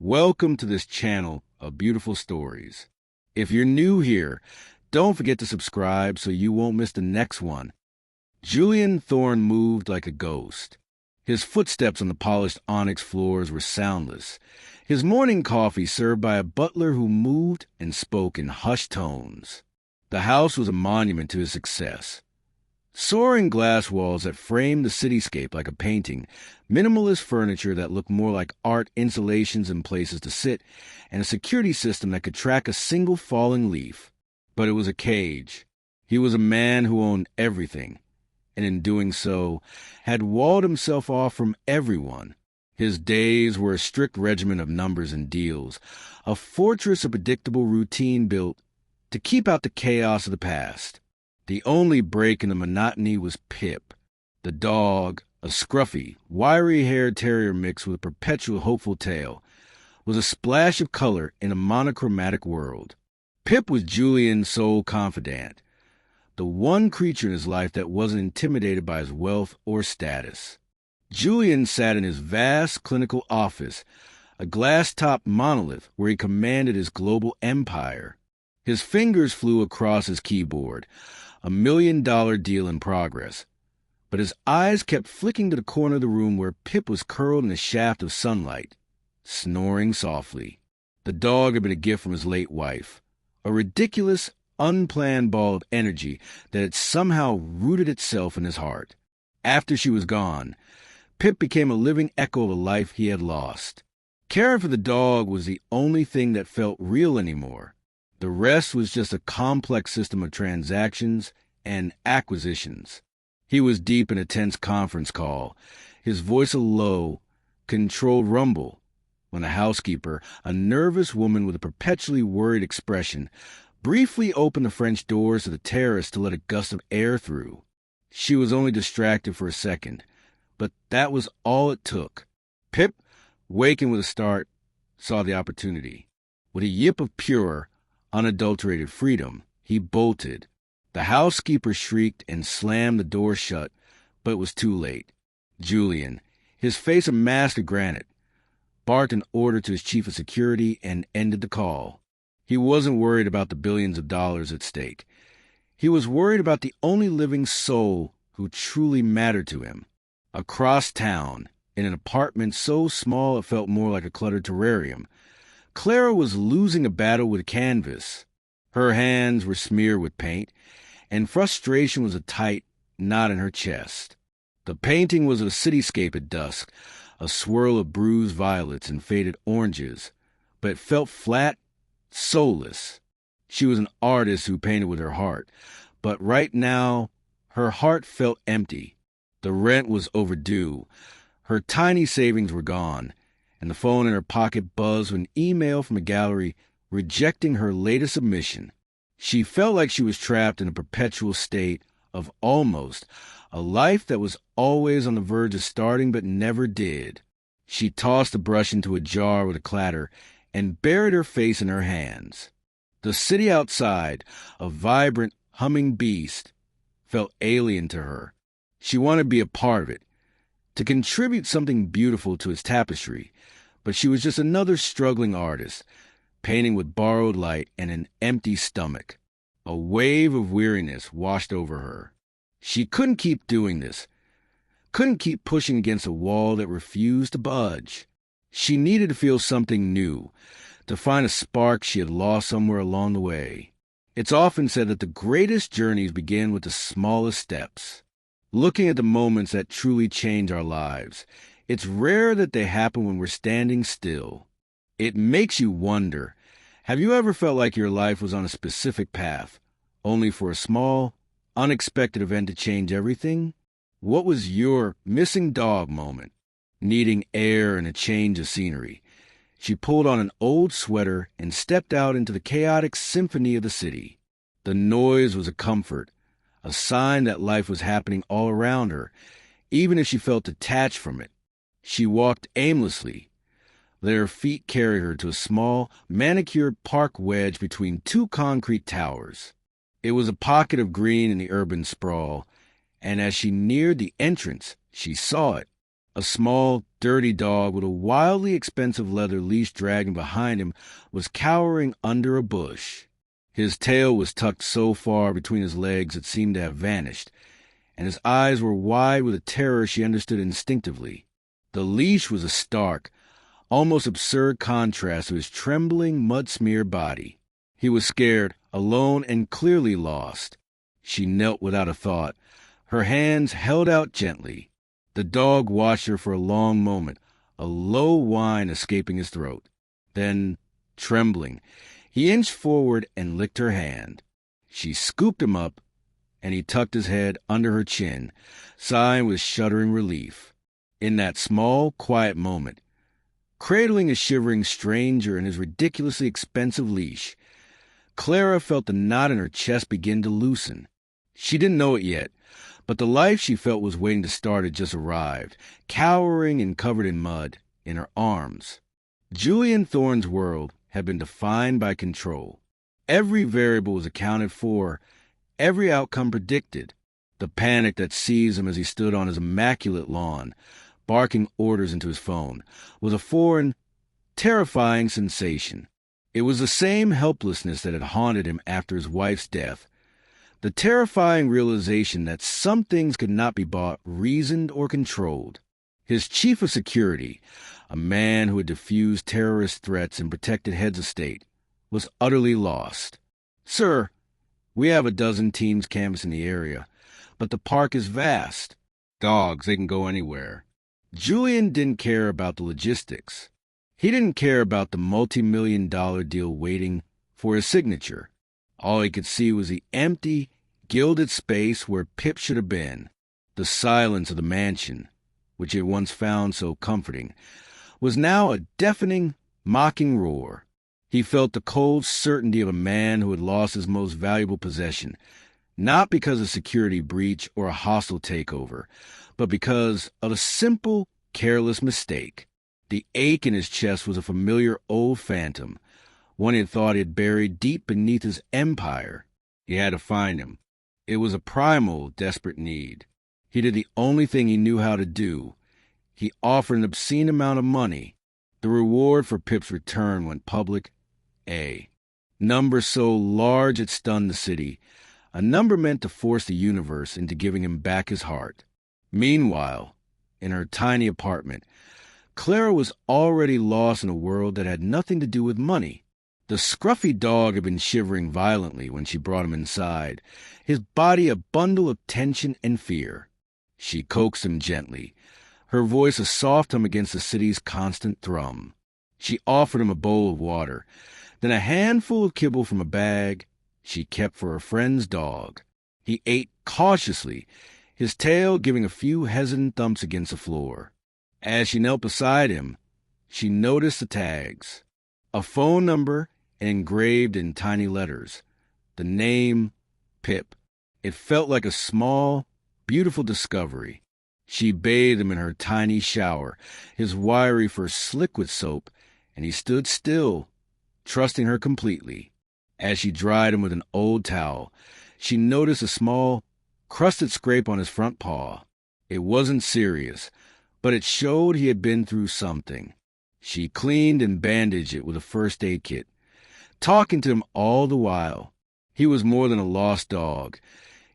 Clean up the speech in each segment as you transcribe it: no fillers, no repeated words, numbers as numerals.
Welcome to this channel of beautiful stories. If you're new here, don't forget to subscribe so you won't miss the next one. Julian Thorne moved like a ghost. His footsteps on the polished onyx floors were soundless. His morning coffee served by a butler who moved and spoke in hushed tones. The house was a monument to his success. Soaring glass walls that framed the cityscape like a painting, minimalist furniture that looked more like art installations and places to sit, and a security system that could track a single falling leaf. But it was a cage. He was a man who owned everything, and in doing so, had walled himself off from everyone. His days were a strict regimen of numbers and deals, a fortress of predictable routine built to keep out the chaos of the past. The only break in the monotony was Pip, the dog, a scruffy, wiry-haired terrier mix with a perpetual hopeful tail, was a splash of color in a monochromatic world. Pip was Julian's sole confidant, the one creature in his life that wasn't intimidated by his wealth or status. Julian sat in his vast clinical office, a glass-topped monolith where he commanded his global empire. His fingers flew across his keyboard, $1 million deal in progress. But his eyes kept flicking to the corner of the room where Pip was curled in a shaft of sunlight, snoring softly. The dog had been a gift from his late wife, a ridiculous, unplanned ball of energy that had somehow rooted itself in his heart. After she was gone, Pip became a living echo of a life he had lost. Caring for the dog was the only thing that felt real anymore. The rest was just a complex system of transactions and acquisitions. He was deep in a tense conference call, his voice a low, controlled rumble, when a housekeeper, a nervous woman with a perpetually worried expression, briefly opened the French doors of the terrace to let a gust of air through. She was only distracted for a second, but that was all it took. Pip, waking with a start, saw the opportunity. With a yip of pure, unadulterated freedom, he bolted. The housekeeper shrieked and slammed the door shut, but it was too late. Julian, his face a mask of granite, barked an order to his chief of security and ended the call. He wasn't worried about the billions of dollars at stake. He was worried about the only living soul who truly mattered to him. Across town, in an apartment so small it felt more like a cluttered terrarium, Clara was losing a battle with canvas. Her hands were smeared with paint, and frustration was a tight knot in her chest. The painting was a cityscape at dusk, a swirl of bruised violets and faded oranges, but it felt flat, soulless. She was an artist who painted with her heart, but right now, her heart felt empty. The rent was overdue. Her tiny savings were gone, and the phone in her pocket buzzed with an email from a gallery rejecting her latest submission. She felt like she was trapped in a perpetual state of almost, a life that was always on the verge of starting but never did. She tossed the brush into a jar with a clatter and buried her face in her hands. The city outside, a vibrant, humming beast, felt alien to her. She wanted to be a part of it, to contribute something beautiful to its tapestry, but she was just another struggling artist, painting with borrowed light and an empty stomach. A wave of weariness washed over her. She couldn't keep doing this, couldn't keep pushing against a wall that refused to budge. She needed to feel something new, to find a spark she had lost somewhere along the way. It's often said that the greatest journeys begin with the smallest steps. Looking at the moments that truly change our lives, it's rare that they happen when we're standing still. It makes you wonder, have you ever felt like your life was on a specific path, only for a small, unexpected event to change everything? What was your missing dog moment? Needing air and a change of scenery, she pulled on an old sweater and stepped out into the chaotic symphony of the city. The noise was a comfort, a sign that life was happening all around her, even if she felt detached from it. She walked aimlessly, let her feet carry her to a small, manicured park wedged between two concrete towers. It was a pocket of green in the urban sprawl, and as she neared the entrance, she saw it. A small, dirty dog with a wildly expensive leather leash dragging behind him was cowering under a bush. His tail was tucked so far between his legs it seemed to have vanished, and his eyes were wide with a terror she understood instinctively. The leash was a stark, almost absurd contrast to his trembling, mud-smeared body. He was scared, alone, and clearly lost. She knelt without a thought, her hands held out gently. The dog watched her for a long moment, a low whine escaping his throat. Then, trembling, he inched forward and licked her hand. She scooped him up, and he tucked his head under her chin, sighing with shuddering relief. In that small, quiet moment, cradling a shivering stranger in his ridiculously expensive leash, Clara felt the knot in her chest begin to loosen. She didn't know it yet, but the life she felt was waiting to start had just arrived, cowering and covered in mud, in her arms. Julian Thorne's world had been defined by control. Every variable was accounted for, every outcome predicted. The panic that seized him as he stood on his immaculate lawn, barking orders into his phone, was a foreign, terrifying sensation. It was the same helplessness that had haunted him after his wife's death. The terrifying realization that some things could not be bought, reasoned, or controlled. His chief of security, a man who had diffused terrorist threats and protected heads of state, was utterly lost. "Sir, we have a dozen teams canvassing the area, but the park is vast. Dogs, they can go anywhere." Julian didn't care about the logistics. He didn't care about the multi-million-dollar deal waiting for his signature. All he could see was the empty, gilded space where Pip should have been. The silence of the mansion, which he had once found so comforting, was now a deafening, mocking roar. He felt the cold certainty of a man who had lost his most valuable possession, not because of security breach or a hostile takeover, but because of a simple, careless mistake. The ache in his chest was a familiar old phantom, one he had thought he had buried deep beneath his empire. He had to find him. It was a primal, desperate need. He did the only thing he knew how to do. He offered an obscene amount of money. The reward for Pip's return went public. A number so large it stunned the city, a number meant to force the universe into giving him back his heart. Meanwhile, in her tiny apartment, Clara was already lost in a world that had nothing to do with money. The scruffy dog had been shivering violently when she brought him inside, his body a bundle of tension and fear. She coaxed him gently, her voice a soft hum against the city's constant thrum. She offered him a bowl of water, then a handful of kibble from a bag she kept for her friend's dog. He ate cautiously, his tail giving a few hesitant thumps against the floor. As she knelt beside him, she noticed the tags. A phone number engraved in tiny letters. The name, Pip. It felt like a small, beautiful discovery. She bathed him in her tiny shower, his wiry fur slick with soap, and he stood still, trusting her completely. As she dried him with an old towel, she noticed a small, crusted scrape on his front paw. It wasn't serious, but it showed he had been through something. She cleaned and bandaged it with a first aid kit, talking to him all the while. He was more than a lost dog.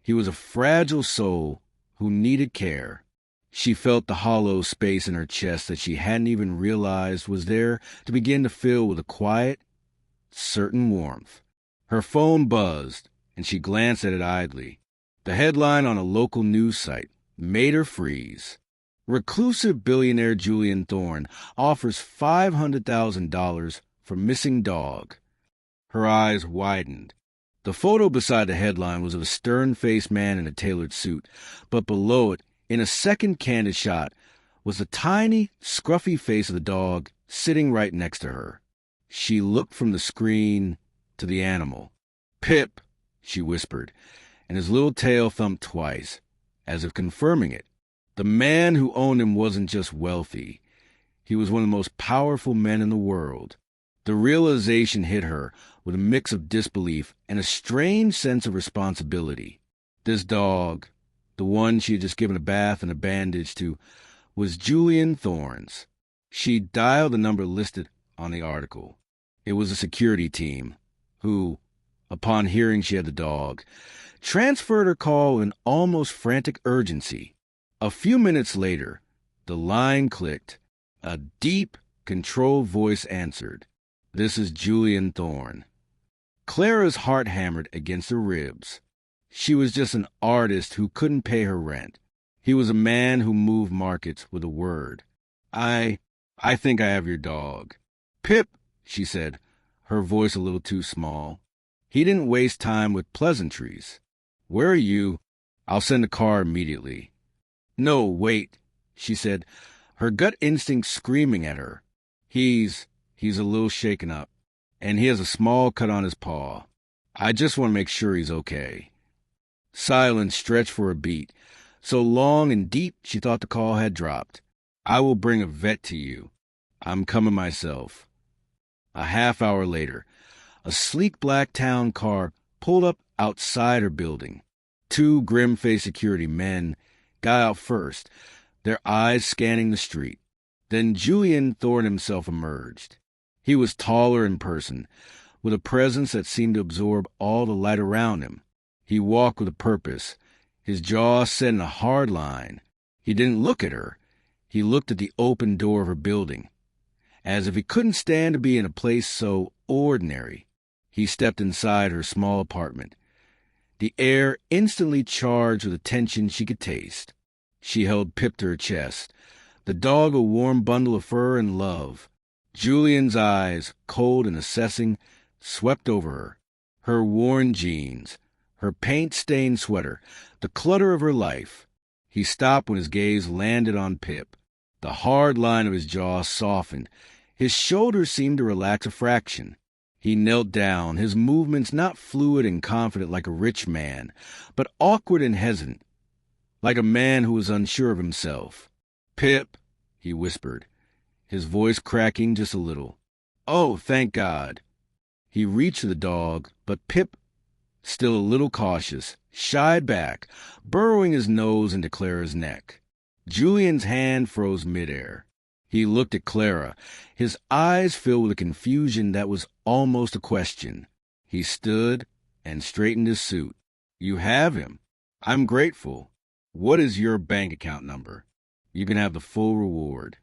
He was a fragile soul who needed care. She felt the hollow space in her chest that she hadn't even realized was there to begin to fill with a quiet, certain warmth. Her phone buzzed, and she glanced at it idly. The headline on a local news site made her freeze. Reclusive billionaire Julian Thorne offers $500,000 for missing dog. Her eyes widened. The photo beside the headline was of a stern-faced man in a tailored suit, but below it, in a second candid shot, was the tiny, scruffy face of the dog sitting right next to her. She looked from the screen to the animal. "Pip," she whispered, and his little tail thumped twice, as if confirming it. The man who owned him wasn't just wealthy. He was one of the most powerful men in the world. The realization hit her with a mix of disbelief and a strange sense of responsibility. This dog, the one she had just given a bath and a bandage to, was Julian Thorne's. She dialed the number listed on the article. It was a security team who, upon hearing she had the dog, transferred her call in almost frantic urgency. A few minutes later, the line clicked. A deep, controlled voice answered. "This is Julian Thorne." Clara's heart hammered against her ribs. She was just an artist who couldn't pay her rent. He was a man who moved markets with a word. I think I have your dog." "Pip," she said, her voice a little too small. He didn't waste time with pleasantries. "Where are you? I'll send a car immediately." "No, wait," she said, her gut instinct screaming at her. He's a little shaken up, and he has a small cut on his paw. I just want to make sure he's okay." Silence stretched for a beat, so long and deep she thought the call had dropped. "I will bring a vet to you. I'm coming myself." A half hour later, a sleek black town car pulled up outside her building. Two grim-faced security men got out first, their eyes scanning the street. Then Julian Thorne himself emerged. He was taller in person, with a presence that seemed to absorb all the light around him. He walked with a purpose, his jaw set in a hard line. He didn't look at her. He looked at the open door of her building, as if he couldn't stand to be in a place so ordinary. He stepped inside her small apartment, the air instantly charged with a tension she could taste. She held Pip to her chest, the dog a warm bundle of fur and love. Julian's eyes, cold and assessing, swept over her. Her worn jeans, her paint-stained sweater, the clutter of her life. He stopped when his gaze landed on Pip. The hard line of his jaw softened. His shoulders seemed to relax a fraction. He knelt down, his movements not fluid and confident like a rich man, but awkward and hesitant, like a man who was unsure of himself. "Pip," he whispered, his voice cracking just a little. "Oh, thank God." He reached for the dog, but Pip, still a little cautious, shied back, burrowing his nose into Clara's neck. Julian's hand froze midair. He looked at Clara, his eyes filled with a confusion that was almost a question. He stood and straightened his suit. "You have him. I'm grateful. What is your bank account number? You can have the full reward."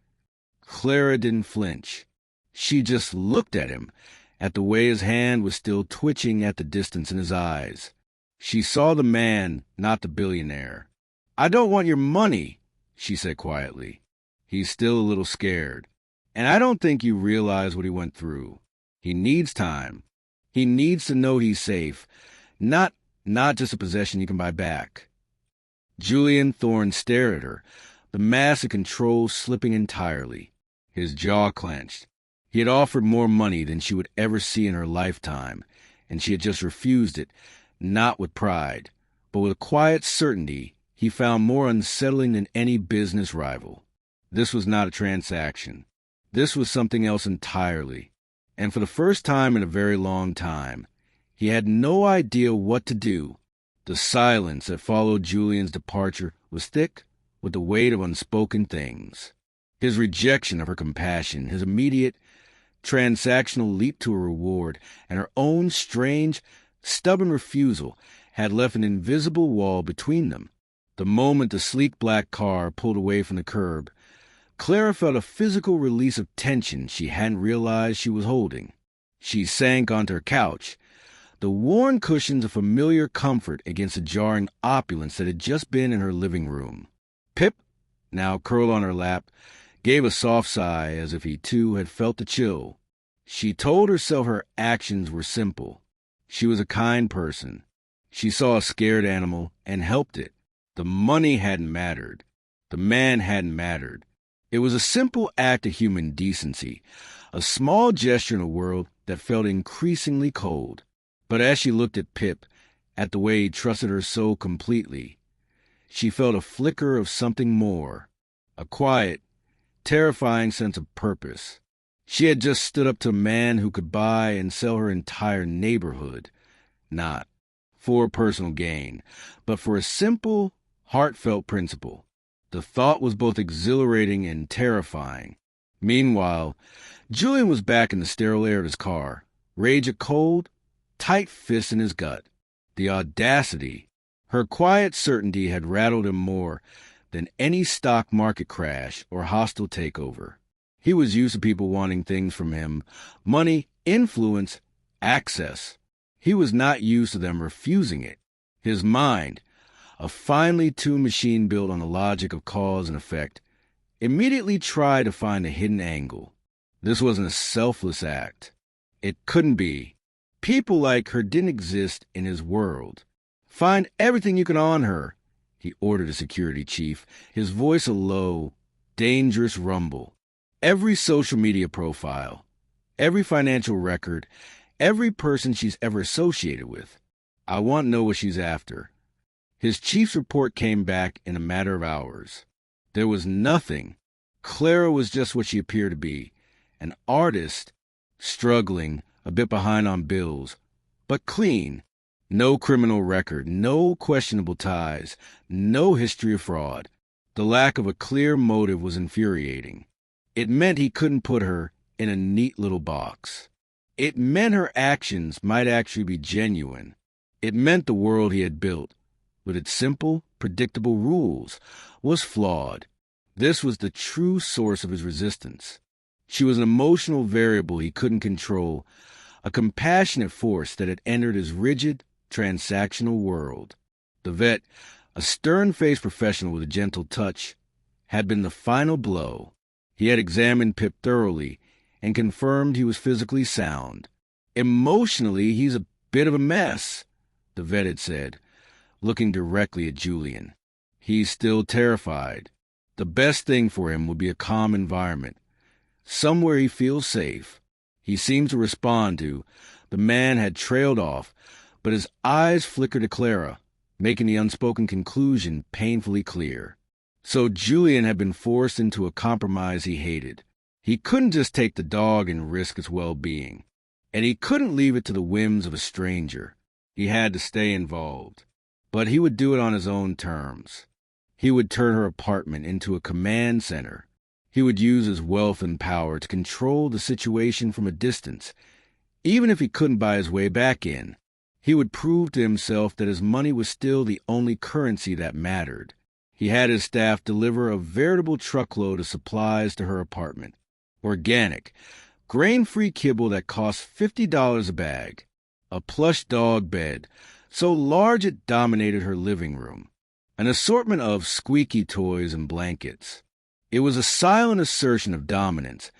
Clara didn't flinch. She just looked at him, at the way his hand was still twitching at the distance in his eyes. She saw the man, not the billionaire. "I don't want your money," she said quietly. He's still a little scared. "And I don't think you realize what he went through. He needs time. He needs to know he's safe, not just a possession you can buy back." Julian Thorne stared at her, the mask of control slipping entirely. His jaw clenched. He had offered more money than she would ever see in her lifetime, and she had just refused it, not with pride, but with a quiet certainty he found more unsettling than any business rival. This was not a transaction. This was something else entirely, and for the first time in a very long time, he had no idea what to do. The silence that followed Julian's departure was thick with the weight of unspoken things. His rejection of her compassion, his immediate, transactional leap to a reward, and her own strange, stubborn refusal had left an invisible wall between them. The moment the sleek black car pulled away from the curb, Clara felt a physical release of tension she hadn't realized she was holding. She sank onto her couch, the worn cushions a familiar comfort against the jarring opulence that had just been in her living room. Pip, now curled on her lap, gave a soft sigh as if he too had felt the chill. She told herself her actions were simple. She was a kind person. She saw a scared animal and helped it. The money hadn't mattered. The man hadn't mattered. It was a simple act of human decency, a small gesture in a world that felt increasingly cold. But as she looked at Pip, at the way he trusted her so completely, she felt a flicker of something more, a quiet, terrifying sense of purpose. She had just stood up to a man who could buy and sell her entire neighborhood, not for personal gain, but for a simple, heartfelt principle. The thought was both exhilarating and terrifying. Meanwhile, Julian was back in the sterile air of his car, rage a cold, tight fist in his gut. The audacity. Her quiet certainty had rattled him more than any stock market crash or hostile takeover. He was used to people wanting things from him: money, influence, access. He was not used to them refusing it. His mind, a finely tuned machine built on the logic of cause and effect, immediately tried to find a hidden angle. This wasn't a selfless act. It couldn't be. People like her didn't exist in his world. Find everything you can on her, he ordered the security chief, his voice a low, dangerous rumble. Every social media profile, every financial record, every person she's ever associated with. I want to know what she's after. His chief's report came back in a matter of hours. There was nothing. Clara was just what she appeared to be, an artist, struggling, a bit behind on bills, but clean. No criminal record, no questionable ties, no history of fraud. The lack of a clear motive was infuriating. It meant he couldn't put her in a neat little box. It meant her actions might actually be genuine. It meant the world he had built, with its simple, predictable rules, was flawed. This was the true source of his resistance. She was an emotional variable he couldn't control, a compassionate force that had entered his rigid, transactional world. The vet, a stern-faced professional with a gentle touch, had been the final blow. He had examined Pip thoroughly and confirmed he was physically sound. Emotionally, he's a bit of a mess, the vet had said, looking directly at Julian. He's still terrified. The best thing for him would be a calm environment, somewhere he feels safe. He seemed to respond to. The man had trailed off, but his eyes flickered to Clara, making the unspoken conclusion painfully clear. So Julian had been forced into a compromise he hated. He couldn't just take the dog and risk its well-being, and he couldn't leave it to the whims of a stranger. He had to stay involved, but he would do it on his own terms. He would turn her apartment into a command center. He would use his wealth and power to control the situation from a distance, even if he couldn't buy his way back in. He would prove to himself that his money was still the only currency that mattered. He had his staff deliver a veritable truckload of supplies to her apartment. Organic, grain-free kibble that cost $50 a bag. A plush dog bed, so large it dominated her living room. An assortment of squeaky toys and blankets. It was a silent assertion of dominance,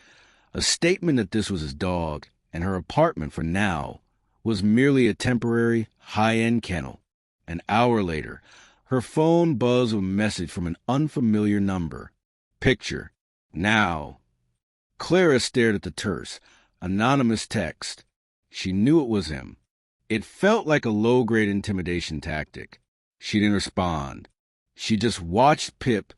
a statement that this was his dog, and her apartment, for now, was merely a temporary, high-end kennel. An hour later, her phone buzzed with a message from an unfamiliar number. Picture. Now. Clara stared at the terse, anonymous text. She knew it was him. It felt like a low-grade intimidation tactic. She didn't respond. She just watched Pip,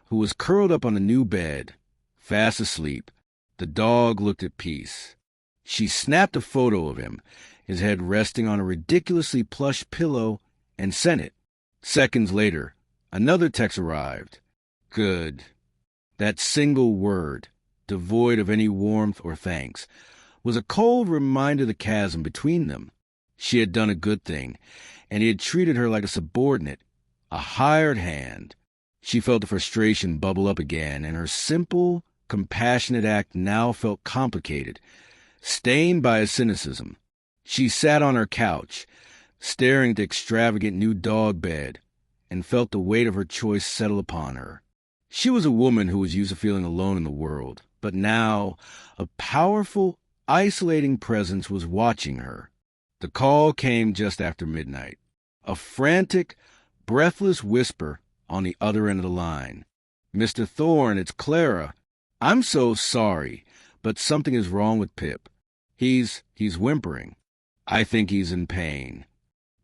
who was curled up on a new bed, fast asleep. The dog looked at peace. She snapped a photo of him, his head resting on a ridiculously plush pillow, and sent it. Seconds later, another text arrived. Good. That single word, devoid of any warmth or thanks, was a cold reminder of the chasm between them. She had done a good thing, and he had treated her like a subordinate, a hired hand. She felt the frustration bubble up again, and her simple, compassionate act now felt complicated, stained by a cynicism. She sat on her couch, staring at the extravagant new dog bed, and felt the weight of her choice settle upon her. She was a woman who was used to feeling alone in the world, but now a powerful, isolating presence was watching her. The call came just after midnight. A frantic, breathless whisper on the other end of the line. Mr. Thorne, it's Clara. I'm so sorry, but something is wrong with Pip. He's whimpering. I think he's in pain.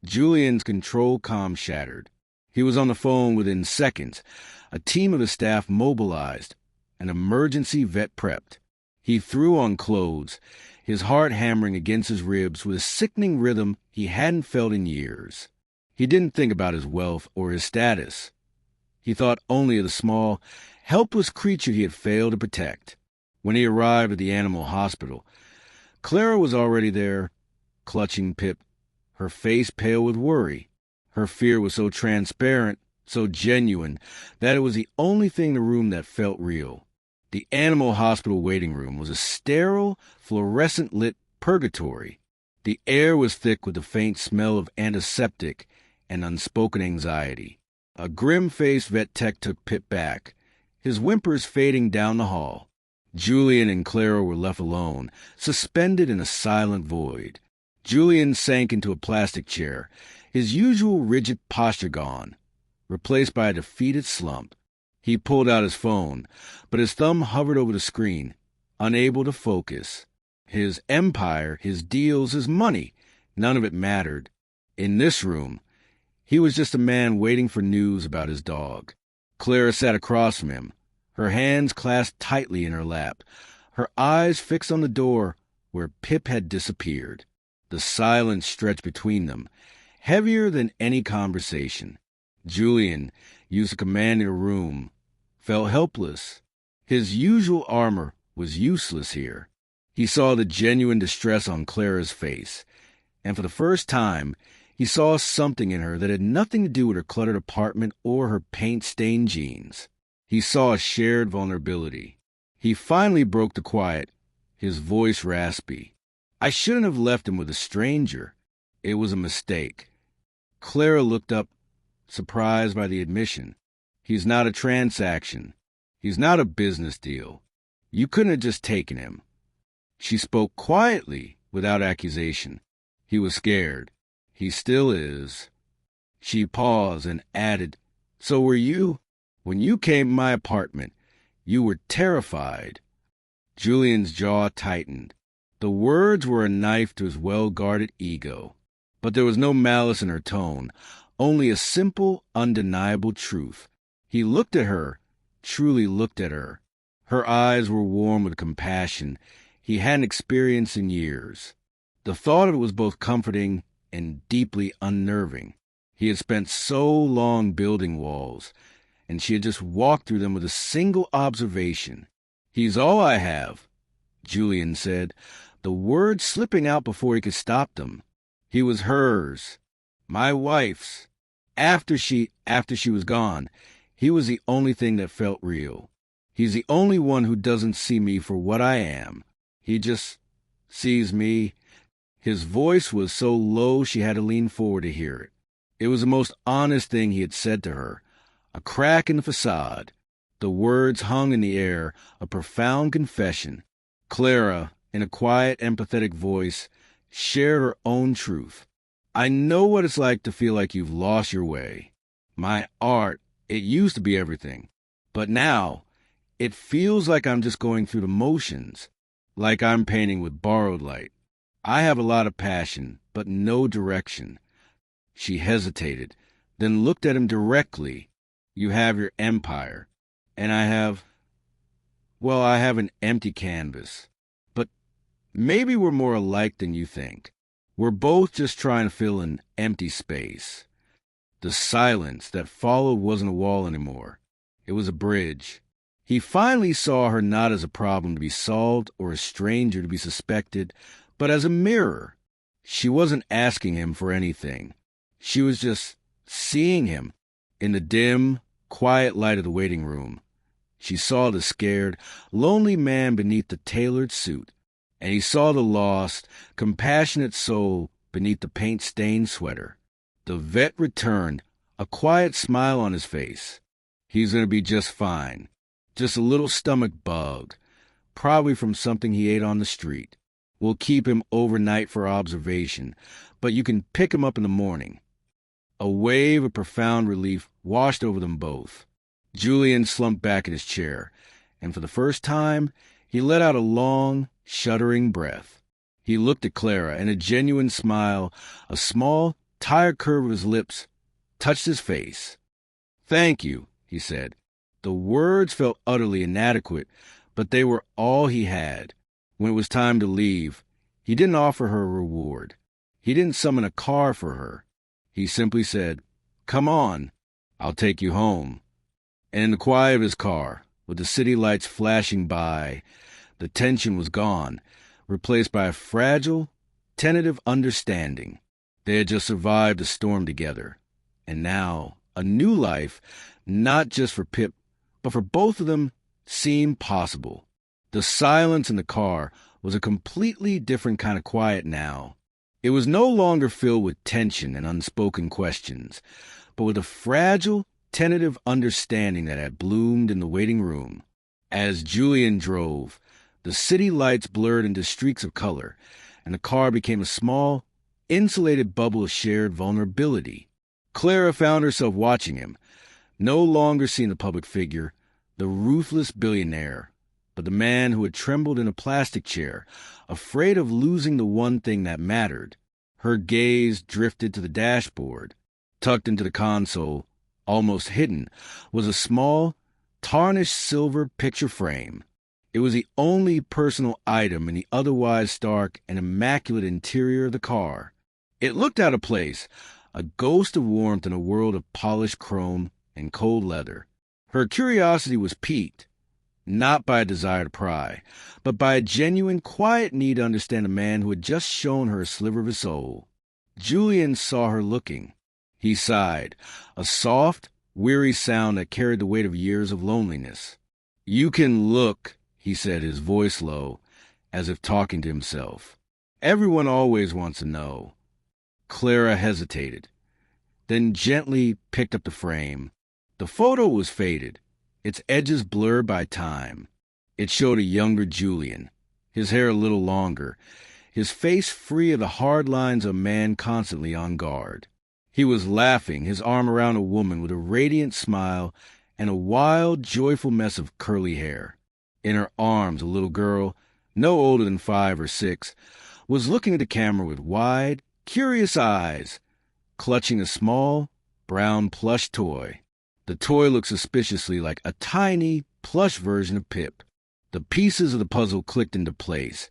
Julian's control comm shattered. He was on the phone within seconds. A team of his staff mobilized. An emergency vet prepped. He threw on clothes, his heart hammering against his ribs with a sickening rhythm he hadn't felt in years. He didn't think about his wealth or his status. He thought only of the small, helpless creature he had failed to protect. When he arrived at the animal hospital, Clara was already there, clutching Pip, her face pale with worry. Her fear was so transparent, so genuine, that it was the only thing in the room that felt real. The animal hospital waiting room was a sterile, fluorescent-lit purgatory. The air was thick with the faint smell of antiseptic and unspoken anxiety. A grim-faced vet tech took Pip back, his whimpers fading down the hall. Julian and Clara were left alone, suspended in a silent void. Julian sank into a plastic chair, his usual rigid posture gone, replaced by a defeated slump. He pulled out his phone, but his thumb hovered over the screen, unable to focus. His empire, his deals, his money, none of it mattered. In this room, he was just a man waiting for news about his dog. Clara sat across from him, her hands clasped tightly in her lap, her eyes fixed on the door where Pip had disappeared. The silence stretched between them, heavier than any conversation. Julian, used to commanding a room, felt helpless. His usual armor was useless here. He saw the genuine distress on Clara's face, and for the first time, he saw something in her that had nothing to do with her cluttered apartment or her paint-stained jeans. He saw a shared vulnerability. He finally broke the quiet, his voice raspy. I shouldn't have left him with a stranger. It was a mistake. Clara looked up, surprised by the admission. He's not a transaction. He's not a business deal. You couldn't have just taken him. She spoke quietly, without accusation. He was scared. He still is. She paused and added, So were you? When you came to my apartment, you were terrified. Julian's jaw tightened. The words were a knife to his well-guarded ego. But there was no malice in her tone, only a simple, undeniable truth. He looked at her, truly looked at her. Her eyes were warm with compassion he hadn't experienced in years. The thought of it was both comforting and deeply unnerving. He had spent so long building walls, and she had just walked through them with a single observation. He's all I have, Julian said, the words slipping out before he could stop them. He was hers, my wife's. After she was gone, he was the only thing that felt real. He's the only one who doesn't see me for what I am. He just sees me. His voice was so low she had to lean forward to hear it. It was the most honest thing he had said to her, a crack in the facade. The words hung in the air, a profound confession. Clara, in a quiet, empathetic voice, shared her own truth. I know what it's like to feel like you've lost your way. My art, it used to be everything. But now, it feels like I'm just going through the motions, like I'm painting with borrowed light. I have a lot of passion, but no direction. She hesitated, then looked at him directly. You have your empire, and I have an empty canvas. But maybe we're more alike than you think. We're both just trying to fill an empty space. The silence that followed wasn't a wall anymore. It was a bridge. He finally saw her not as a problem to be solved or a stranger to be suspected, but as a mirror. She wasn't asking him for anything. She was just seeing him. In the dim, quiet light of the waiting room, she saw the scared, lonely man beneath the tailored suit, and he saw the lost, compassionate soul beneath the paint-stained sweater. The vet returned, a quiet smile on his face. He's going to be just fine. Just a little stomach bug, probably from something he ate on the street. We'll keep him overnight for observation, but you can pick him up in the morning. A wave of profound relief washed over them both. Julian slumped back in his chair, and for the first time, he let out a long, shuddering breath. He looked at Clara, and a genuine smile, a small, tired curve of his lips, touched his face. Thank you, he said. The words felt utterly inadequate, but they were all he had. When it was time to leave, he didn't offer her a reward. He didn't summon a car for her. He simply said, Come on, I'll take you home. And in the quiet of his car, with the city lights flashing by, the tension was gone, replaced by a fragile, tentative understanding. They had just survived a storm together. And now, a new life, not just for Pip, but for both of them, seemed possible. The silence in the car was a completely different kind of quiet now. It was no longer filled with tension and unspoken questions, but with a fragile, tentative understanding that had bloomed in the waiting room. As Julian drove, the city lights blurred into streaks of color, and the car became a small, insulated bubble of shared vulnerability. Clara found herself watching him, no longer seeing the public figure, the ruthless billionaire, but the man who had trembled in a plastic chair, afraid of losing the one thing that mattered. Her gaze drifted to the dashboard. Tucked into the console, almost hidden, was a small, tarnished silver picture frame. It was the only personal item in the otherwise stark and immaculate interior of the car. It looked out of place, a ghost of warmth in a world of polished chrome and cold leather. Her curiosity was piqued, not by a desire to pry, but by a genuine, quiet need to understand a man who had just shown her a sliver of his soul. Julian saw her looking. He sighed, a soft, weary sound that carried the weight of years of loneliness. "You can look," he said, his voice low, as if talking to himself. "Everyone always wants to know." Clara hesitated, then gently picked up the frame. The photo was faded, its edges blurred by time. It showed a younger Julian, his hair a little longer, his face free of the hard lines of a man constantly on guard. He was laughing, his arm around a woman with a radiant smile and a wild, joyful mess of curly hair. In her arms, a little girl, no older than 5 or 6, was looking at the camera with wide, curious eyes, clutching a small, brown plush toy. The toy looked suspiciously like a tiny, plush version of Pip. The pieces of the puzzle clicked into place,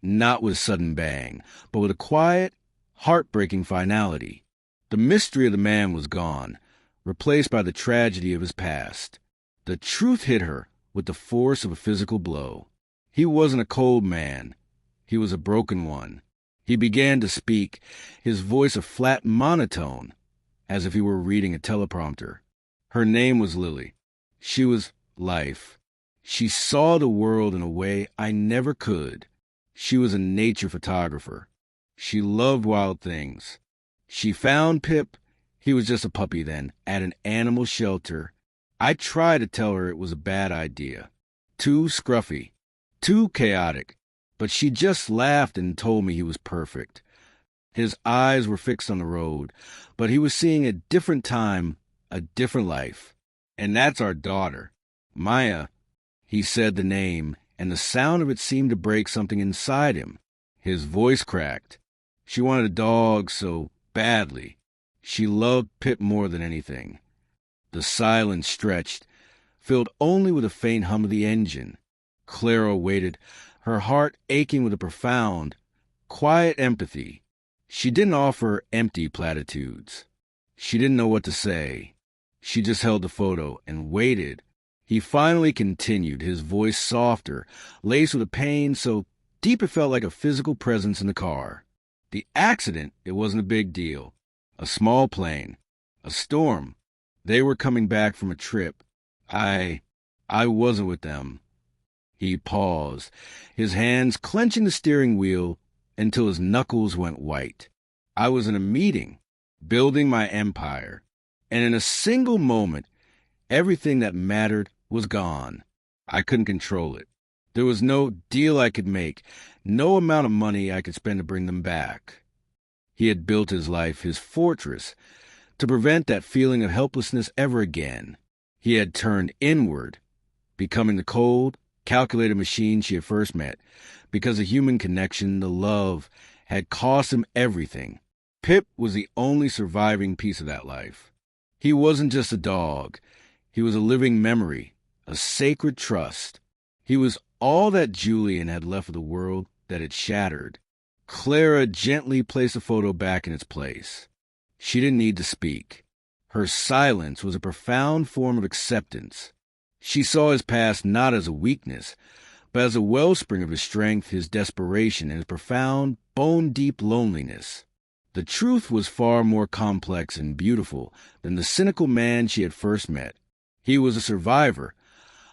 not with a sudden bang, but with a quiet, heartbreaking finality. The mystery of the man was gone, replaced by the tragedy of his past. The truth hit her with the force of a physical blow. He wasn't a cold man. He was a broken one. He began to speak, his voice a flat monotone, as if he were reading a teleprompter. Her name was Lily. She was life. She saw the world in a way I never could. She was a nature photographer. She loved wild things. She found Pip, he was just a puppy then, at an animal shelter. I tried to tell her it was a bad idea. Too scruffy. Too chaotic. But she just laughed and told me he was perfect. His eyes were fixed on the road, but he was seeing a different time, a different life. And that's our daughter, Maya. He said the name, and the sound of it seemed to break something inside him. His voice cracked. She wanted a dog so badly. She loved Pip more than anything. The silence stretched, filled only with a faint hum of the engine. Clara waited, her heart aching with a profound, quiet empathy. She didn't offer empty platitudes. She didn't know what to say. She just held the photo and waited. He finally continued, his voice softer, laced with a pain so deep it felt like a physical presence in the car. The accident, it wasn't a big deal. A small plane. A storm. They were coming back from a trip. I wasn't with them. He paused, his hands clenching the steering wheel until his knuckles went white. I was in a meeting, building my empire, and in a single moment, everything that mattered was gone. I couldn't control it. There was no deal I could make, no amount of money I could spend to bring them back. He had built his life, his fortress, to prevent that feeling of helplessness ever again. He had turned inward, becoming the cold, calculated machine she had first met, because the human connection, the love, had cost him everything. Pip was the only surviving piece of that life. He wasn't just a dog. He was a living memory, a sacred trust. He was all that Julian had left of the world that had shattered. Clara gently placed the photo back in its place. She didn't need to speak. Her silence was a profound form of acceptance. She saw his past not as a weakness, but as a wellspring of his strength, his desperation, and his profound, bone-deep loneliness. The truth was far more complex and beautiful than the cynical man she had first met. He was a survivor,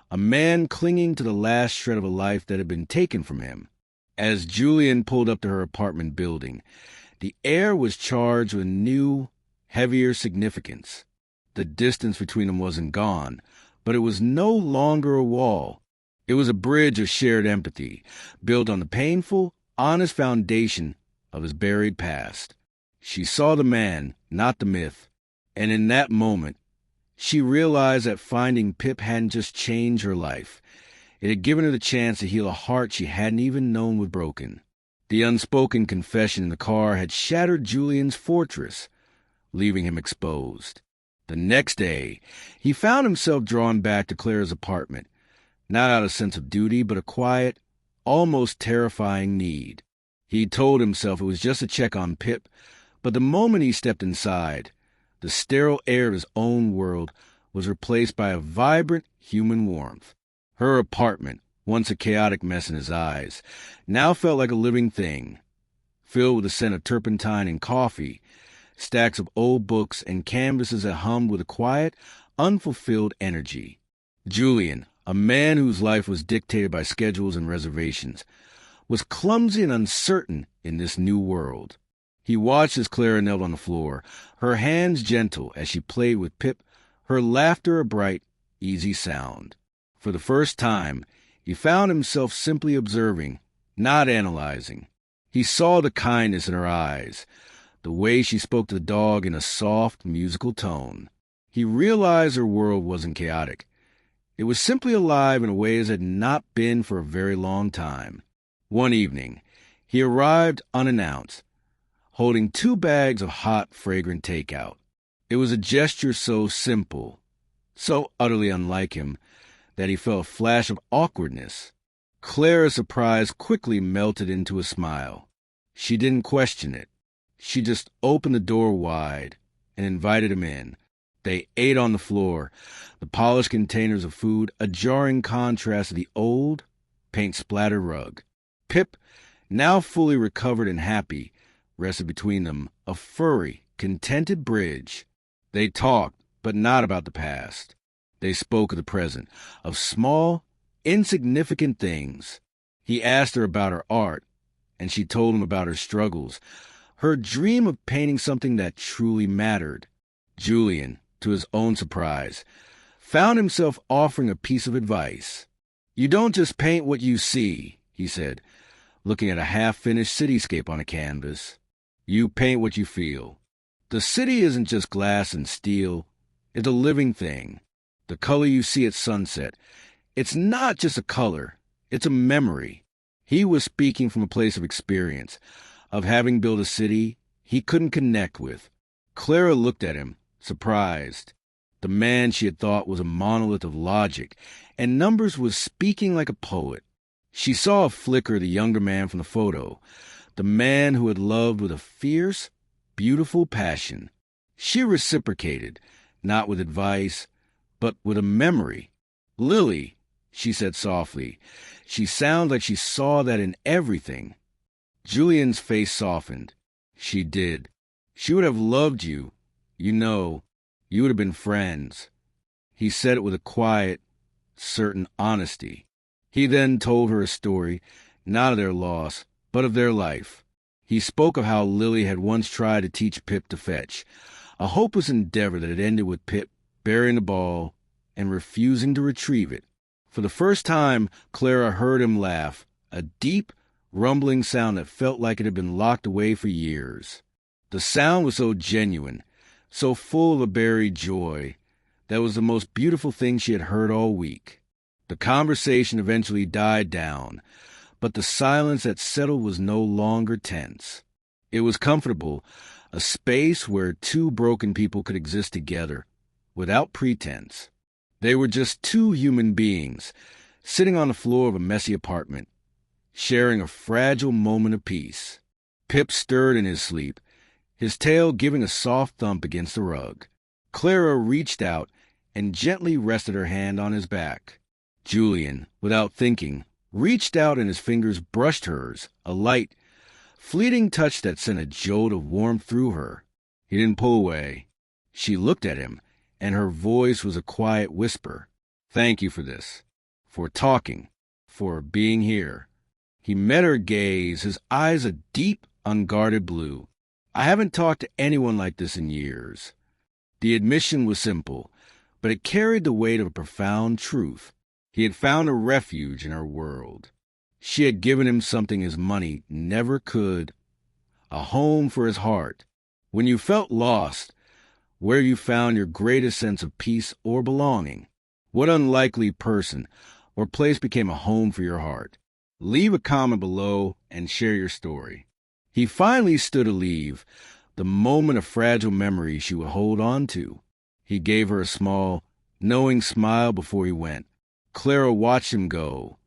a man clinging to the last shred of a life that had been taken from him. As Julian pulled up to her apartment building, the air was charged with new, heavier significance. The distance between them wasn't gone, but it was no longer a wall. It was a bridge of shared empathy, built on the painful, honest foundation of his buried past. She saw the man, not the myth, and in that moment, she realized that finding Pip hadn't just changed her life. It had given her the chance to heal a heart she hadn't even known was broken. The unspoken confession in the car had shattered Julian's fortress, leaving him exposed. The next day, he found himself drawn back to Clara's apartment, not out of a sense of duty, but a quiet, almost terrifying need. He told himself it was just a check on Pip, but the moment he stepped inside, the sterile air of his own world was replaced by a vibrant human warmth. Her apartment, once a chaotic mess in his eyes, now felt like a living thing, filled with the scent of turpentine and coffee, stacks of old books and canvases that hummed with a quiet, unfulfilled energy. Julian, a man whose life was dictated by schedules and reservations, was clumsy and uncertain in this new world. He watched as Clara knelt on the floor, her hands gentle as she played with Pip, her laughter a bright, easy sound. For the first time, he found himself simply observing, not analyzing. He saw the kindness in her eyes, the way she spoke to the dog in a soft, musical tone. He realized her world wasn't chaotic. It was simply alive in ways it had not been for a very long time. One evening, he arrived unannounced, holding 2 bags of hot, fragrant takeout. It was a gesture so simple, so utterly unlike him, that he felt a flash of awkwardness. Clara's surprise quickly melted into a smile. She didn't question it. She just opened the door wide and invited him in. They ate on the floor, the polished containers of food a jarring contrast to the old, paint-splattered rug. Pip, now fully recovered and happy, rested between them, a furry, contented bridge. They talked, but not about the past. They spoke of the present, of small, insignificant things. He asked her about her art, and she told him about her struggles, her dream of painting something that truly mattered. Julian, to his own surprise, found himself offering a piece of advice. "You don't just paint what you see," he said, looking at a half-finished cityscape on a canvas. "You paint what you feel. The city isn't just glass and steel. It's a living thing. The color you see at sunset, it's not just a color, it's a memory." He was speaking from a place of experience, of having built a city he couldn't connect with. Clara looked at him, surprised. The man she had thought was a monolith of logic and numbers was speaking like a poet. She saw a flicker of the younger man from the photo, the man who had loved with a fierce, beautiful passion. She reciprocated, not with advice, but with a memory. "Lily," she said softly. She sounded like she saw that in everything. Julian's face softened. "She did. She would have loved you. You know, you would have been friends." He said it with a quiet, certain honesty. He then told her a story, not of their loss, but of their life. He spoke of how Lily had once tried to teach Pip to fetch, a hopeless endeavor that had ended with Pip burying the ball and refusing to retrieve it. For the first time, Clara heard him laugh, a deep, rumbling sound that felt like it had been locked away for years. The sound was so genuine, so full of a buried joy, that it was the most beautiful thing she had heard all week. The conversation eventually died down, but the silence that settled was no longer tense. It was comfortable, a space where 2 broken people could exist together, without pretense. They were just 2 human beings, sitting on the floor of a messy apartment, sharing a fragile moment of peace. Pip stirred in his sleep, his tail giving a soft thump against the rug. Clara reached out and gently rested her hand on his back. Julian, without thinking, reached out and his fingers brushed hers, a light, fleeting touch that sent a jolt of warmth through her. He didn't pull away. She looked at him, and her voice was a quiet whisper. Thank you for this, for talking, for being here. He met her gaze, his eyes a deep, unguarded blue. I haven't talked to anyone like this in years. The admission was simple, but it carried the weight of a profound truth. He had found a refuge in her world. She had given him something his money never could, a home for his heart. When you felt lost, where you found your greatest sense of peace or belonging, what unlikely person or place became a home for your heart? Leave a comment below and share your story. He finally stood to leave, the moment of fragile memory she would hold on to. He gave her a small, knowing smile before he went. Clara watched him go,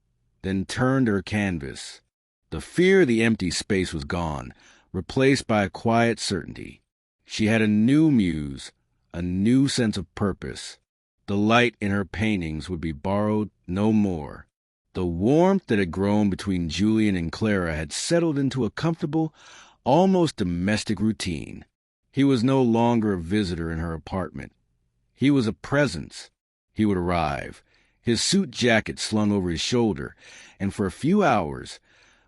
then turned to her canvas. The fear of the empty space was gone, replaced by a quiet certainty. She had a new muse, a new sense of purpose. The light in her paintings would be borrowed no more. The warmth that had grown between Julian and Clara had settled into a comfortable, almost domestic routine. He was no longer a visitor in her apartment. He was a presence. He would arrive, his suit jacket slung over his shoulder, and for a few hours,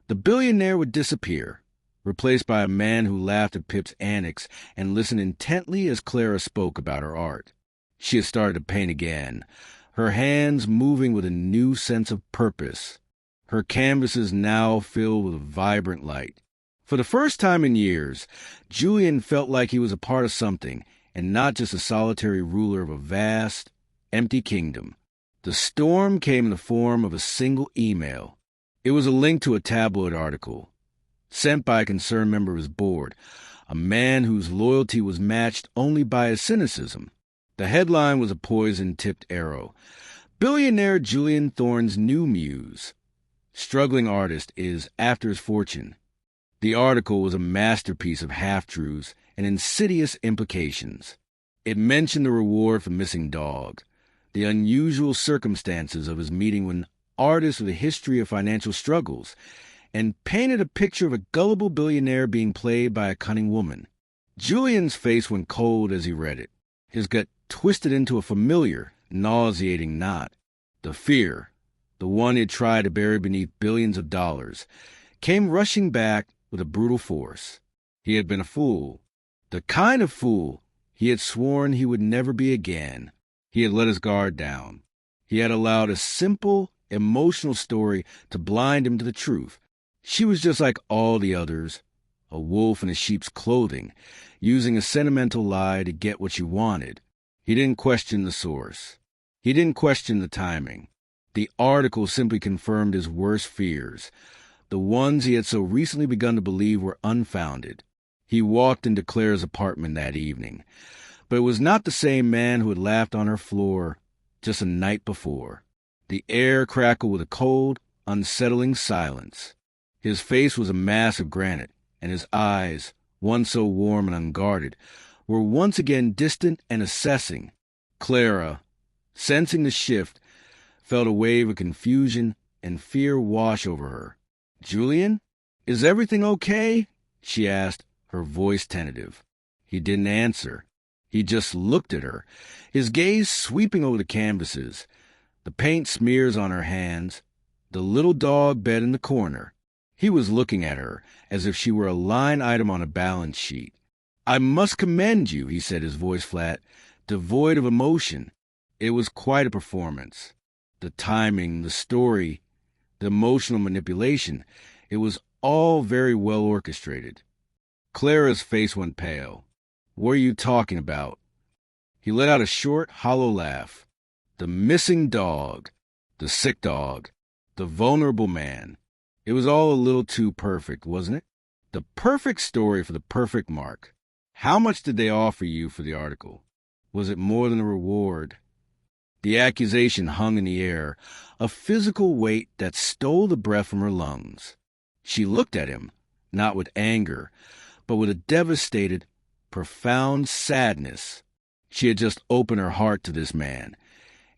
the billionaire would disappear, replaced by a man who laughed at Pip's antics and listened intently as Clara spoke about her art. She had started to paint again, her hands moving with a new sense of purpose, her canvases now filled with vibrant light. For the first time in years, Julian felt like he was a part of something and not just a solitary ruler of a vast, empty kingdom. The storm came in the form of a single email. It was a link to a tabloid article, sent by a concerned member of his board, a man whose loyalty was matched only by his cynicism. The headline was a poison-tipped arrow. Billionaire Julian Thorne's new muse. Struggling artist is after his fortune. The article was a masterpiece of half-truths and insidious implications. It mentioned the reward for missing dog, the unusual circumstances of his meeting with an artist with a history of financial struggles, and painted a picture of a gullible billionaire being played by a cunning woman. Julian's face went cold as he read it. His gut twisted into a familiar, nauseating knot. The fear, the one he had tried to bury beneath billions of dollars, came rushing back with a brutal force. He had been a fool, the kind of fool he had sworn he would never be again. He had let his guard down. He had allowed a simple, emotional story to blind him to the truth. She was just like all the others, a wolf in a sheep's clothing, using a sentimental lie to get what she wanted. He didn't question the source. He didn't question the timing. The article simply confirmed his worst fears, the ones he had so recently begun to believe were unfounded. He walked into Clara's apartment that evening, but it was not the same man who had laughed on her floor just a night before. The air crackled with a cold, unsettling silence. His face was a mass of granite, and his eyes, once so warm and unguarded, were once again distant and assessing. Clara, sensing the shift, felt a wave of confusion and fear wash over her. "Julian, is everything okay?" she asked, her voice tentative. He didn't answer. He just looked at her, his gaze sweeping over the canvases, the paint smears on her hands, the little dog bed in the corner. He was looking at her as if she were a line item on a balance sheet. "I must commend you," he said, his voice flat, devoid of emotion. It was quite a performance. The timing, the story, the emotional manipulation, it was all very well orchestrated. Clara's face went pale. "What are you talking about?" He let out a short, hollow laugh. The missing dog, the sick dog, the vulnerable man. It was all a little too perfect, wasn't it? The perfect story for the perfect mark. How much did they offer you for the article? Was it more than a reward? The accusation hung in the air, a physical weight that stole the breath from her lungs. She looked at him, not with anger, but with a devastated, profound sadness. She had just opened her heart to this man,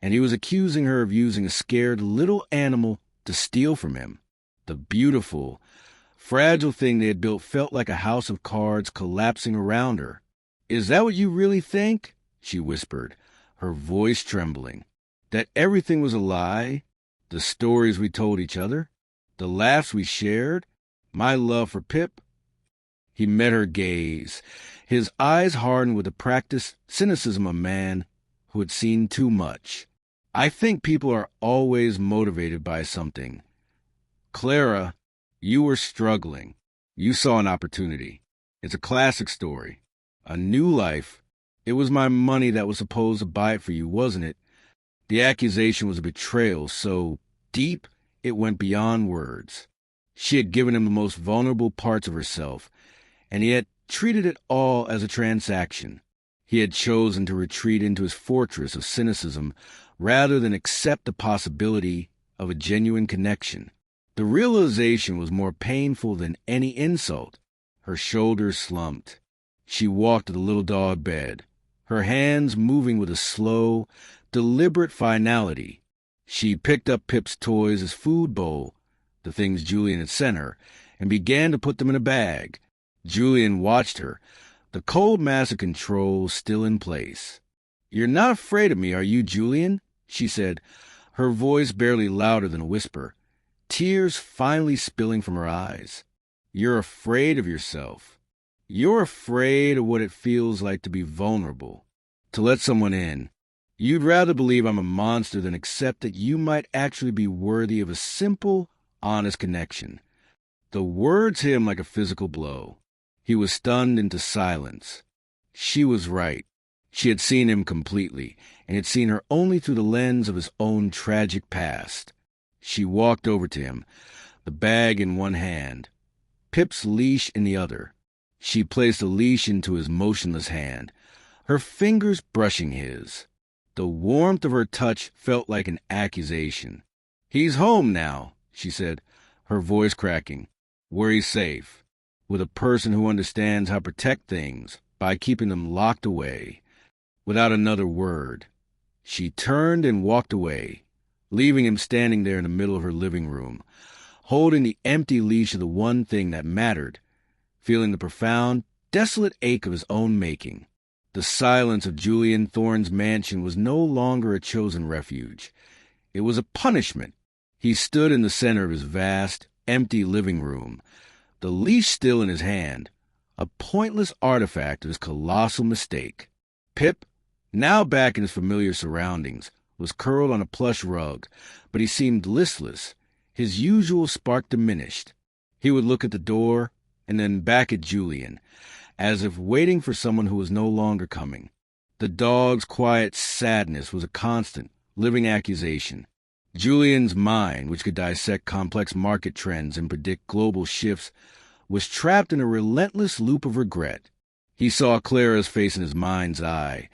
and he was accusing her of using a scared little animal to steal from him. The beautiful, fragile thing they had built felt like a house of cards collapsing around her. "Is that what you really think?" she whispered, her voice trembling. "That everything was a lie? The stories we told each other? The laughs we shared? My love for Pip?" He met her gaze, his eyes hardened with the practiced cynicism of a man who had seen too much. "I think people are always motivated by something. Clara, you were struggling. You saw an opportunity. It's a classic story. A new life. It was my money that was supposed to buy it for you, wasn't it? The accusation was a betrayal so deep it went beyond words. She had given him the most vulnerable parts of herself, and he had treated it all as a transaction. He had chosen to retreat into his fortress of cynicism rather than accept the possibility of a genuine connection. The realization was more painful than any insult. Her shoulders slumped. She walked to the little dog bed, her hands moving with a slow, deliberate finality. She picked up Pip's toys as food bowl, the things Julian had sent her, and began to put them in a bag. Julian watched her, the cold mass of control still in place. "You're not afraid of me, are you, Julian?" she said, her voice barely louder than a whisper, tears finally spilling from her eyes. "You're afraid of yourself. You're afraid of what it feels like to be vulnerable, to let someone in. You'd rather believe I'm a monster than accept that you might actually be worthy of a simple, honest connection." The words hit him like a physical blow. He was stunned into silence. She was right. She had seen him completely, and had seen her only through the lens of his own tragic past. She walked over to him, the bag in one hand, Pip's leash in the other. She placed the leash into his motionless hand, her fingers brushing his. The warmth of her touch felt like an accusation. "He's home now," she said, her voice cracking, "where he's safe, with a person who understands how to protect things by keeping them locked away." Without another word, she turned and walked away, leaving him standing there in the middle of her living room, holding the empty leash of the one thing that mattered, feeling the profound, desolate ache of his own making. The silence of Julian Thorne's mansion was no longer a chosen refuge. It was a punishment. He stood in the center of his vast, empty living room, the leash still in his hand, a pointless artifact of his colossal mistake. Pip, now back in his familiar surroundings, was curled on a plush rug, but he seemed listless, his usual spark diminished. He would look at the door and then back at Julian, as if waiting for someone who was no longer coming. The dog's quiet sadness was a constant, living accusation. Julian's mind, which could dissect complex market trends and predict global shifts, was trapped in a relentless loop of regret. He saw Clara's face in his mind's eye,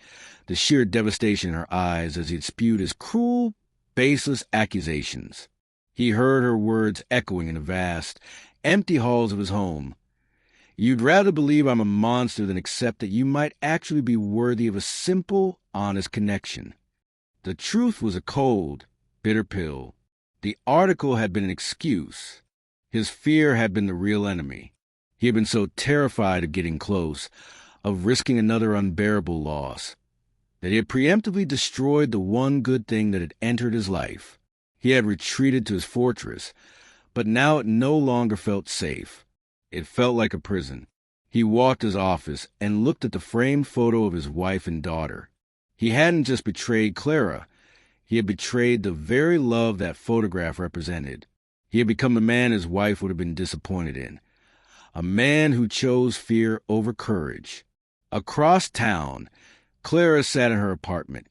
the sheer devastation in her eyes as he had spewed his cruel, baseless accusations. He heard her words echoing in the vast, empty halls of his home. "You'd rather believe I'm a monster than accept that you might actually be worthy of a simple, honest connection." The truth was a cold, bitter pill. The article had been an excuse. His fear had been the real enemy. He had been so terrified of getting close, of risking another unbearable loss, that he had preemptively destroyed the one good thing that had entered his life. He had retreated to his fortress, but now it no longer felt safe. It felt like a prison. He walked his office and looked at the framed photo of his wife and daughter. He hadn't just betrayed Clara. He had betrayed the very love that photograph represented. He had become the man his wife would have been disappointed in. A man who chose fear over courage. Across town, Clara sat in her apartment,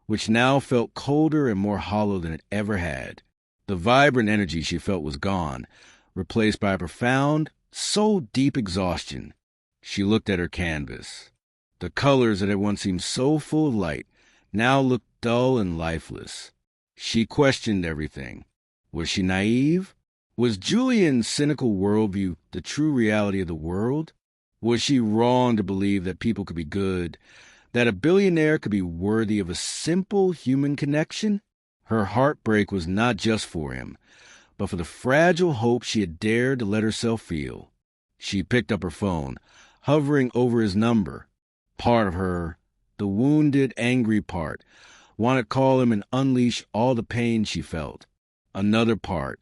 which now felt colder and more hollow than it ever had. The vibrant energy she felt was gone, replaced by a profound, soul-deep exhaustion. She looked at her canvas. The colors that had once seemed so full of light now looked dull and lifeless. She questioned everything. Was she naive? Was Julian's cynical worldview the true reality of the world? Was she wrong to believe that people could be good, That a billionaire could be worthy of a simple human connection? Her heartbreak was not just for him, but for the fragile hope she had dared to let herself feel. She picked up her phone, hovering over his number. Part of her, the wounded, angry part, wanted to call him and unleash all the pain she felt. Another part,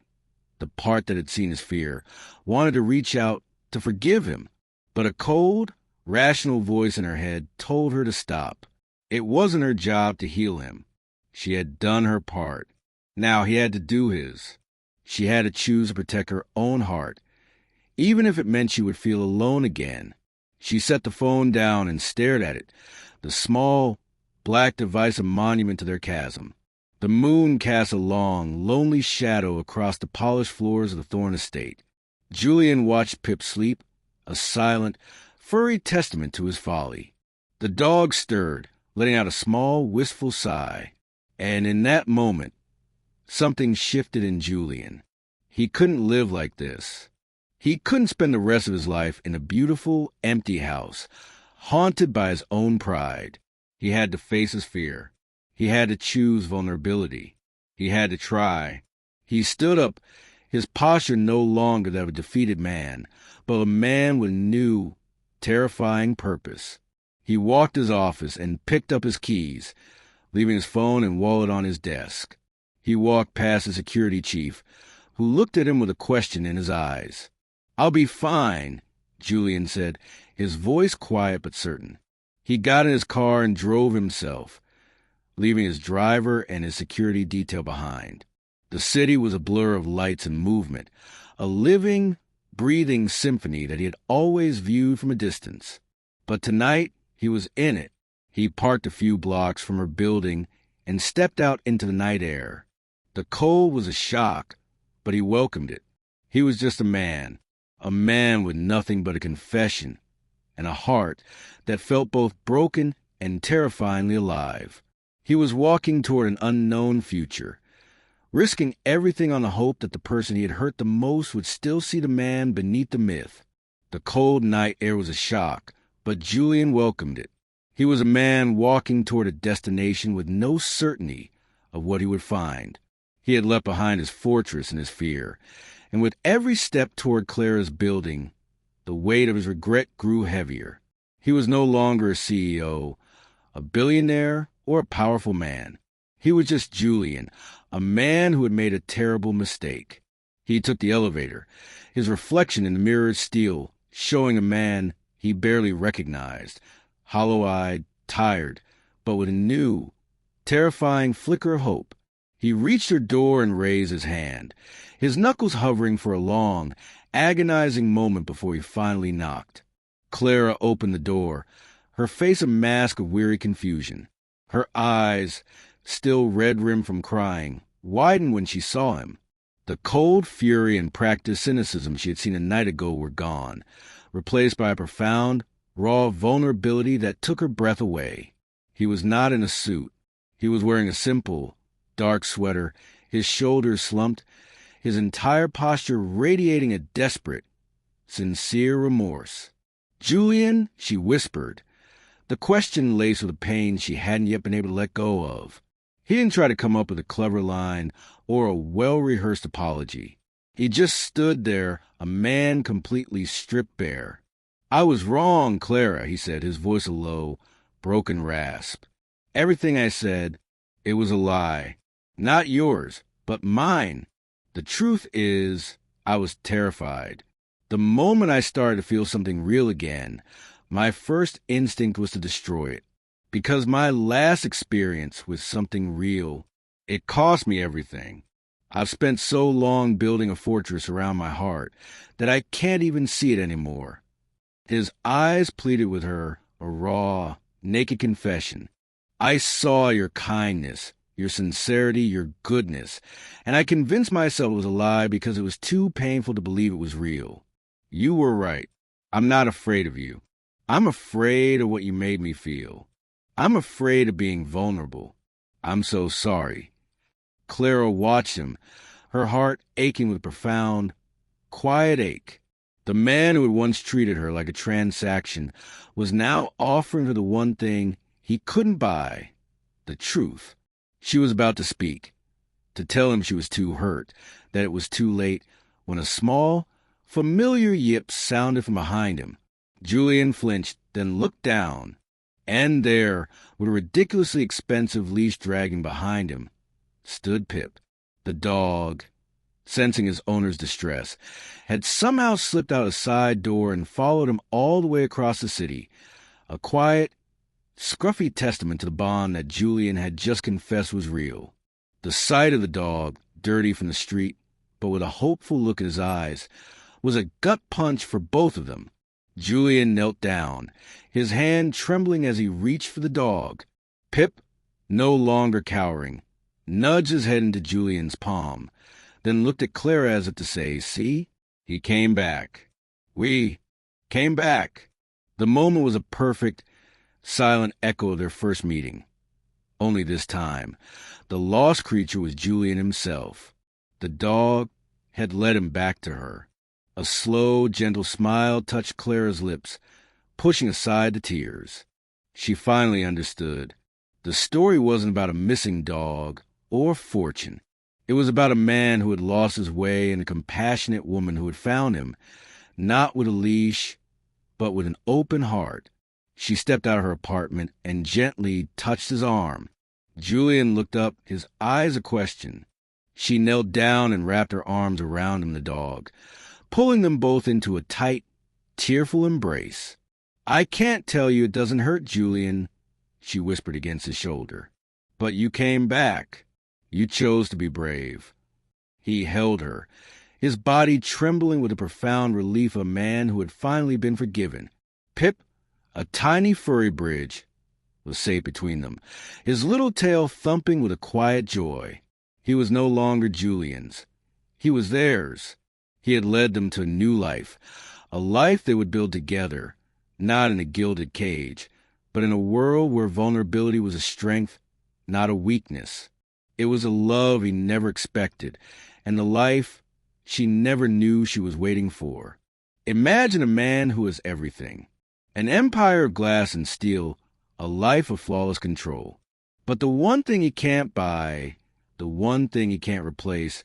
the part that had seen his fear, wanted to reach out to forgive him. But a cold, rational voice in her head told her to stop. It wasn't her job to heal him. She had done her part. Now he had to do his. She had to choose to protect her own heart, even if it meant she would feel alone again. She set the phone down and stared at it, the small, black device a monument to their chasm. The moon cast a long, lonely shadow across the polished floors of the Thorne estate. Julian watched Pip sleep, a silent, furry testament to his folly. The dog stirred, letting out a small, wistful sigh. And in that moment, something shifted in Julian. He couldn't live like this. He couldn't spend the rest of his life in a beautiful, empty house, haunted by his own pride. He had to face his fear. He had to choose vulnerability. He had to try. He stood up, his posture no longer that of a defeated man, but a man with new, terrifying purpose. He walked his office and picked up his keys, leaving his phone and wallet on his desk. He walked past the security chief, who looked at him with a question in his eyes. "I'll be fine," Julian said, his voice quiet but certain. He got in his car and drove himself, leaving his driver and his security detail behind. The city was a blur of lights and movement, a living, breathing symphony that he had always viewed from a distance. But tonight, he was in it. He parked a few blocks from her building and stepped out into the night air. The cold was a shock, but he welcomed it. He was just a man with nothing but a confession and a heart that felt both broken and terrifyingly alive. He was walking toward an unknown future, risking everything on the hope that the person he had hurt the most would still see the man beneath the myth. The cold night air was a shock, but Julian welcomed it. He was a man walking toward a destination with no certainty of what he would find. He had left behind his fortress and his fear, and with every step toward Clara's building, the weight of his regret grew heavier. He was no longer a CEO, a billionaire, or a powerful man. He was just Julian, a man who had made a terrible mistake. He took the elevator, his reflection in the mirrored steel showing a man he barely recognized, hollow-eyed, tired, but with a new, terrifying flicker of hope. He reached her door and raised his hand, his knuckles hovering for a long, agonizing moment before he finally knocked. Clara opened the door, her face a mask of weary confusion. Her eyes, still red-rimmed from crying, widened when she saw him. The cold fury and practiced cynicism she had seen a night ago were gone, replaced by a profound, raw vulnerability that took her breath away. He was not in a suit. He was wearing a simple, dark sweater, his shoulders slumped, his entire posture radiating a desperate, sincere remorse. "Julian," she whispered, the question laced with a pain she hadn't yet been able to let go of. He didn't try to come up with a clever line or a well-rehearsed apology. He just stood there, a man completely stripped bare. "I was wrong, Clara," he said, his voice a low, broken rasp. "Everything I said, it was a lie. Not yours, but mine. The truth is, I was terrified. The moment I started to feel something real again, my first instinct was to destroy it. Because my last experience with something real, it cost me everything. I've spent so long building a fortress around my heart that I can't even see it anymore." His eyes pleaded with her, a raw, naked confession. "I saw your kindness, your sincerity, your goodness, and I convinced myself it was a lie because it was too painful to believe it was real. You were right. I'm not afraid of you. I'm afraid of what you made me feel. I'm afraid of being vulnerable. I'm so sorry." Clara watched him, her heart aching with a profound, quiet ache. The man who had once treated her like a transaction was now offering her the one thing He couldn't buy the truth. She was about to speak, to tell him she was too hurt, that it was too late, when a small, familiar yip sounded from behind him. Julian flinched, then looked down, and there, with a ridiculously expensive leash dragging behind him, stood Pip. The dog, sensing his owner's distress, had somehow slipped out a side door and followed him all the way across the city, a quiet, scruffy testament to the bond that Julian had just confessed was real. The sight of the dog, dirty from the street, but with a hopeful look in his eyes, was a gut punch for both of them. Julian knelt down, his hand trembling as he reached for the dog. Pip, no longer cowering, nudged his head into Julian's palm, then looked at Clara as if to say, "See? He came back. We came back." The moment was a perfect, silent echo of their first meeting. Only this time, the lost creature was Julian himself. The dog had led him back to her. A slow, gentle smile touched Clara's lips, pushing aside the tears. She finally understood. The story wasn't about a missing dog or fortune. It was about a man who had lost his way and a compassionate woman who had found him, not with a leash, but with an open heart. She stepped out of her apartment and gently touched his arm. Julian looked up, his eyes a question. She knelt down and wrapped her arms around him and the dog, pulling them both into a tight, tearful embrace. "I can't tell you it doesn't hurt, Julian," she whispered against his shoulder. "But you came back. You chose to be brave." He held her, his body trembling with the profound relief of a man who had finally been forgiven. Pip, a tiny furry bridge, was safe between them, his little tail thumping with a quiet joy. He was no longer Julian's. He was theirs. He had led them to a new life, a life they would build together, not in a gilded cage, but in a world where vulnerability was a strength, not a weakness. It was a love he never expected, and the life she never knew she was waiting for. Imagine a man who has everything. An empire of glass and steel, a life of flawless control. But the one thing he can't buy, the one thing he can't replace,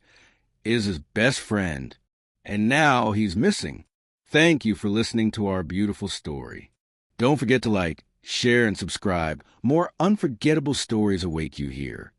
is his best friend. And now he's missing. Thank you for listening to our beautiful story. Don't forget to like, share, and subscribe. More unforgettable stories await you here.